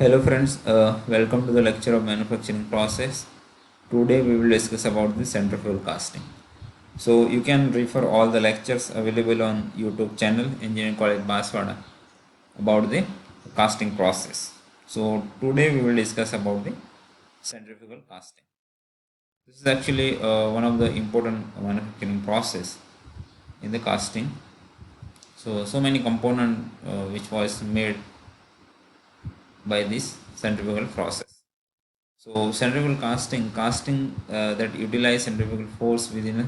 Hello friends, welcome to the lecture of manufacturing process. Today we will discuss about the centrifugal casting. So you can refer all the lectures available on YouTube channel Engineering College Baswada about the casting process. So today we will discuss about the centrifugal casting. This is actually one of the important manufacturing process in the casting. So many component which was made by this centrifugal process. So centrifugal casting that utilize centrifugal force within a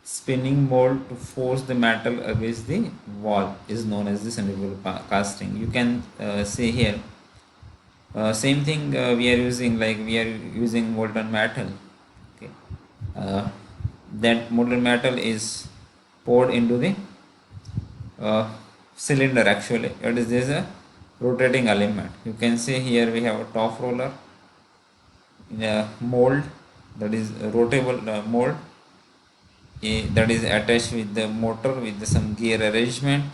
spinning mold to force the metal against the wall is known as the centrifugal casting. You can see here, same thing we are using, like we are using molten metal. Okay, uh, that molten metal is poured into the uh, cylinder. Actually, it is there's a rotating element. You can see here we have a top roller in a mold, that is a rotable mold, that is attached with the motor with some gear arrangement.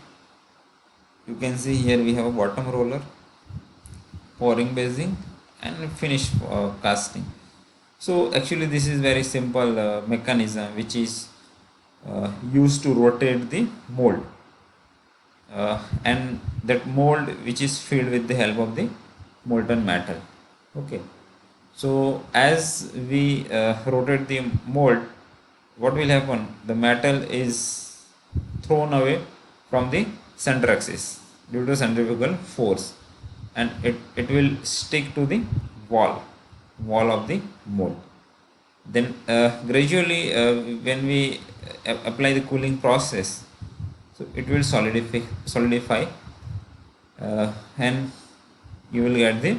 You can see here we have a bottom roller, pouring basing, and finish casting. So actually this is very simple mechanism which is used to rotate the mold, and that mold which is filled with the help of the molten metal. Okay, so as we rotate the mold, what will happen? The metal is thrown away from the center axis due to centrifugal force, and it will stick to the wall of the mold. Then gradually when we apply the cooling process, so it will solidify, and you will get the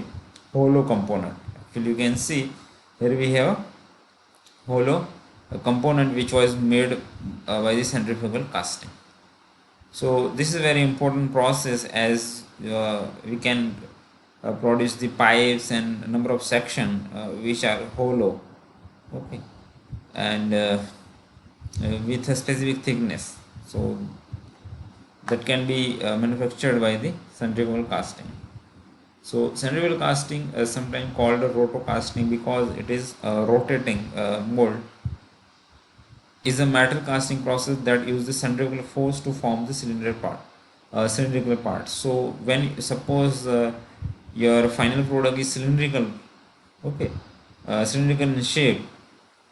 hollow component. Actually you can see here we have a hollow component which was made by the centrifugal casting. So this is a very important process, as we can produce the pipes and a number of section which are hollow. Okay, and with a specific thickness, so that can be manufactured by the centrifugal casting. So centrifugal casting is sometimes called a roto casting because it is a rotating mold, is a metal casting process that uses centrifugal force to form the cylindrical part. So when suppose your final product is cylindrical, okay, cylindrical in shape,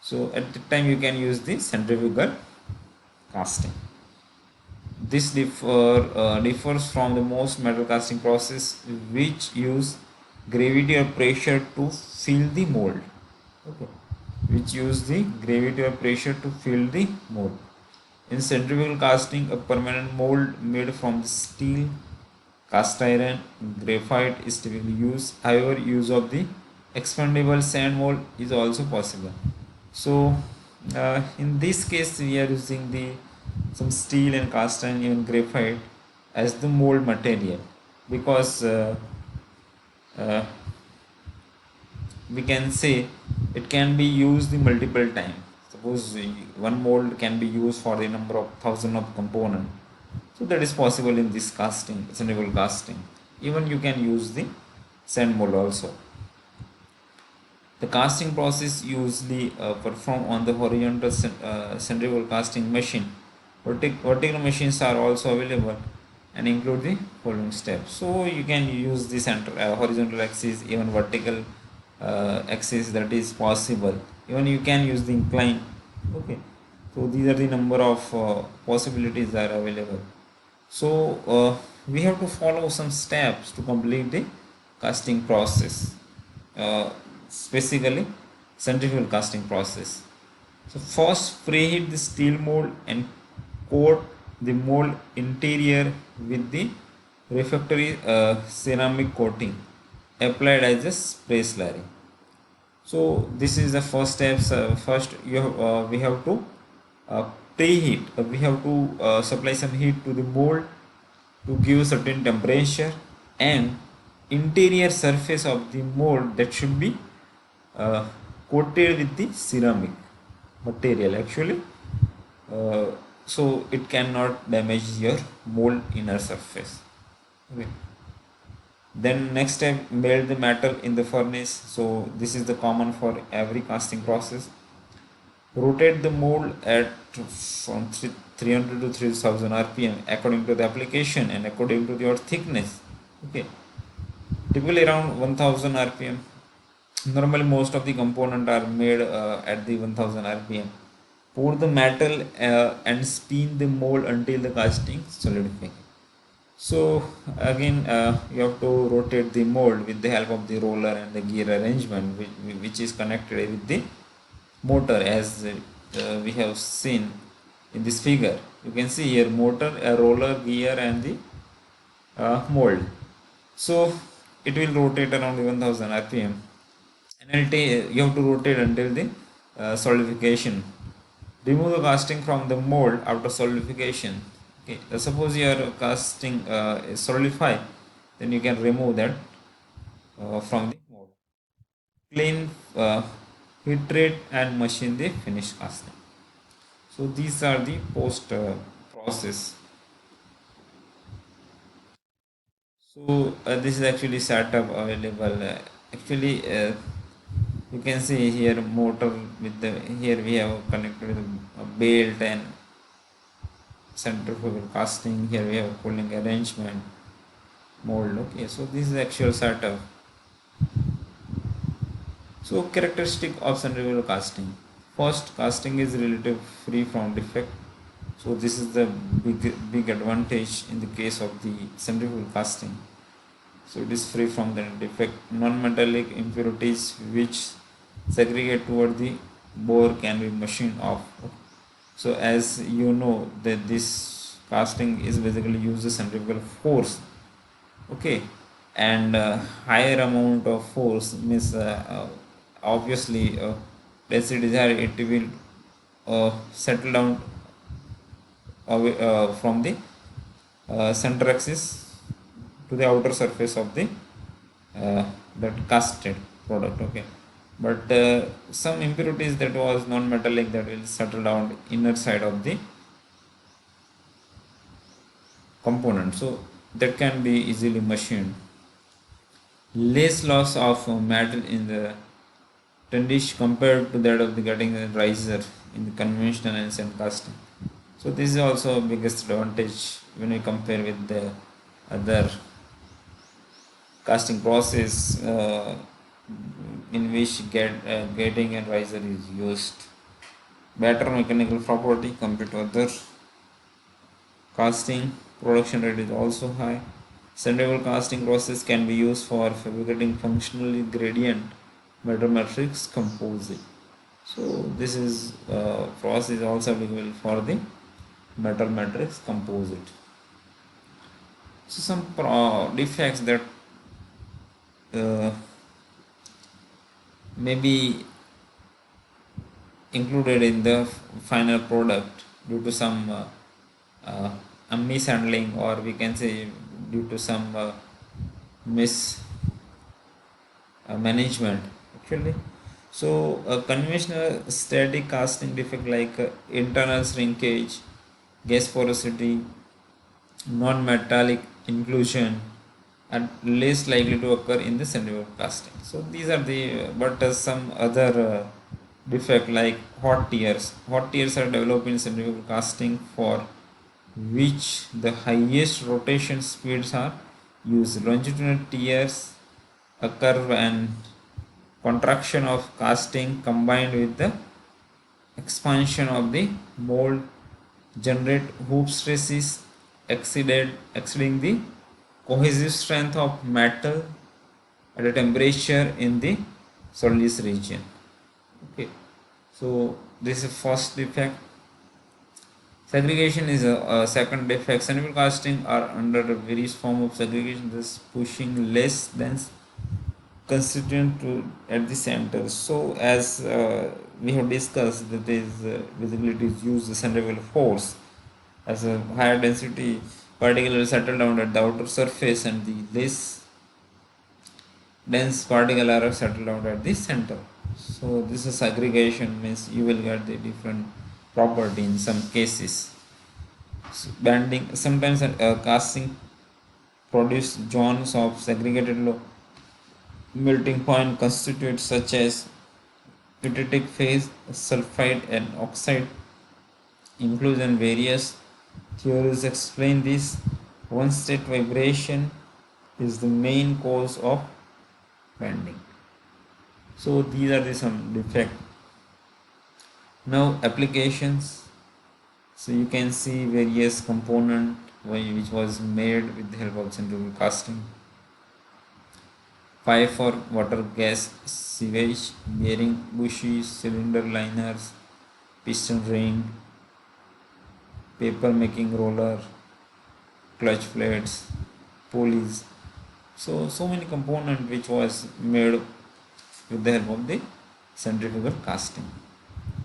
so at the time you can use the centrifugal casting. This differs from the most metal casting process which use gravity or pressure to fill the mold. Okay, which use the gravity or pressure to fill the mold. In centrifugal casting, a permanent mold made from steel, cast iron, graphite is typically used. However, use of the expandable sand mold is also possible. So, in this case, we are using the some steel and cast iron, even graphite, as the mold material, because uh, we can say it can be used in multiple times. Suppose one mold can be used for the number of thousand of component, so that is possible in this casting, centrifugal casting. Even you can use the sand mold also. The casting process usually performed on the horizontal centrifugal casting machine. Vertical machines are also available and include the following steps. So you can use the center horizontal axis, even vertical axis, that is possible. Even you can use the incline. Okay, so these are the number of possibilities that are available. So we have to follow some steps to complete the casting process, uh, specifically centrifugal casting process. So first preheat the steel mold and coat the mold interior with the refractory ceramic coating applied as a spray slurry. So this is the first steps. First we have to uh, preheat. We have to supply some heat to the mold to give certain temperature, and interior surface of the mold that should be uh, coated with the ceramic material actually, uh, so it cannot damage your mold inner surface. Okay. Then next step, melt the metal in the furnace. So this is the common for every casting process. Rotate the mold at from 300 to 3000 rpm according to the application and according to your thickness. Okay, typically around 1000 rpm. Normally most of the components are made at the 1000 rpm. Pour the metal and spin the mold until the casting solidifies. So again, you have to rotate the mold with the help of the roller and the gear arrangement, which is connected with the motor, as we have seen in this figure. You can see here motor, a roller, gear, and the mold. So it will rotate around 1000 rpm, and you have to rotate until the solidification. Remove the casting from the mold after solidification. Okay, suppose your casting is solidified, then you can remove that from the mold. Clean, heat treat, and machine the finished casting. So these are the post process. So this is actually setup available. Actually, you can see here motor with the, here we have connected with a belt and centrifugal casting. Here we have cooling arrangement, mold. Okay, so this is the actual setup. So characteristic of centrifugal casting. First, casting is relative free from defect. So this is the big advantage in the case of the centrifugal casting. So it is free from the defect. Non-metallic impurities which segregate toward the bore can be machined off. So as you know that this casting is basically uses centrifugal force. Okay, and higher amount of force means obviously let's say desire it will settle down away, from the center axis to the outer surface of the that casted product. Okay, but some impurities that was non-metallic, that will settle down inner side of the component, so that can be easily machined. Less loss of metal in the tundish compared to that of the getting a riser in the conventional and sand casting. So this is also biggest advantage when we compare with the other casting process in which getting and riser is used. Better mechanical property compared to other casting. Production rate is also high. Centrifugal casting process can be used for fabricating functionally gradient metal matrix composite. So this is process is also applicable for the metal matrix composite. So some defects that may be included in the final product due to some mishandling, or we can say due to some mismanagement actually. So a conventional static casting defect like internal shrinkage, gas porosity, non-metallic inclusion are less likely to occur in the centrifugal casting. So these are the but some other defect like hot tears. Hot tears are developed in centrifugal casting for which the highest rotation speeds are used. Longitudinal tears occur when contraction of casting combined with the expansion of the mold generate hoop stresses exceeding the cohesive strength of metal at a temperature in the solidus region. Okay, so this is first defect. Segregation is a second defect. Centrifugal casting are under various form of segregation, thus pushing less dense constituent to at the center. So as we have discussed, that is visibility is used the centrifugal force as a higher density particle will settle down at the outer surface, and the less dense particle are settled down at the center. So this is segregation, means you will get the different property in some cases. So banding, sometimes casting produce zones of segregated low melting point constituents such as pitatic phase, sulfide, and oxide inclusion. Various theories explain this. One state vibration is the main cause of bending. So these are the some defect. Now applications. So you can see various component which was made with the help of centrifugal casting. Pipe for water gas sewage, bearing bushes, cylinder liners, piston ring, paper making roller, clutch plates, pulleys. So many component which was made with the help of the centrifugal casting.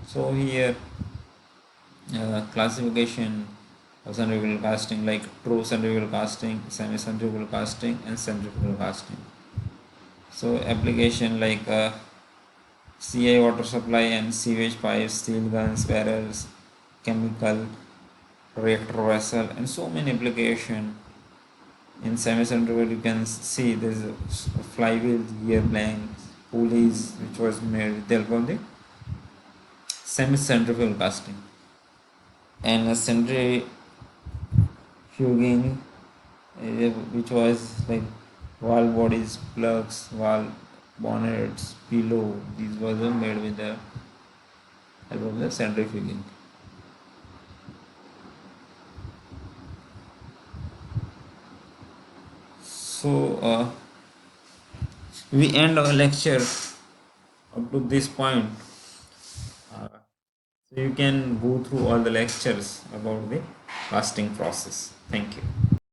So here classification of centrifugal casting, like true centrifugal casting, semi-centrifugal casting, and centrifugal casting. So application like CI water supply and sewage pipes, steel guns, barrels, chemical, reactor vessel, and so many application. In semi-centrifugal you can see there's a flywheel, gear blanks, pulleys which was made with the help of the semi-centrifugal casting. And a centrifuging which was like valve bodies, plugs, valve bonnets, pillow. These were made with the help of the centrifuging. So we end our lecture up to this point. So you can go through all the lectures about the casting process. Thank you.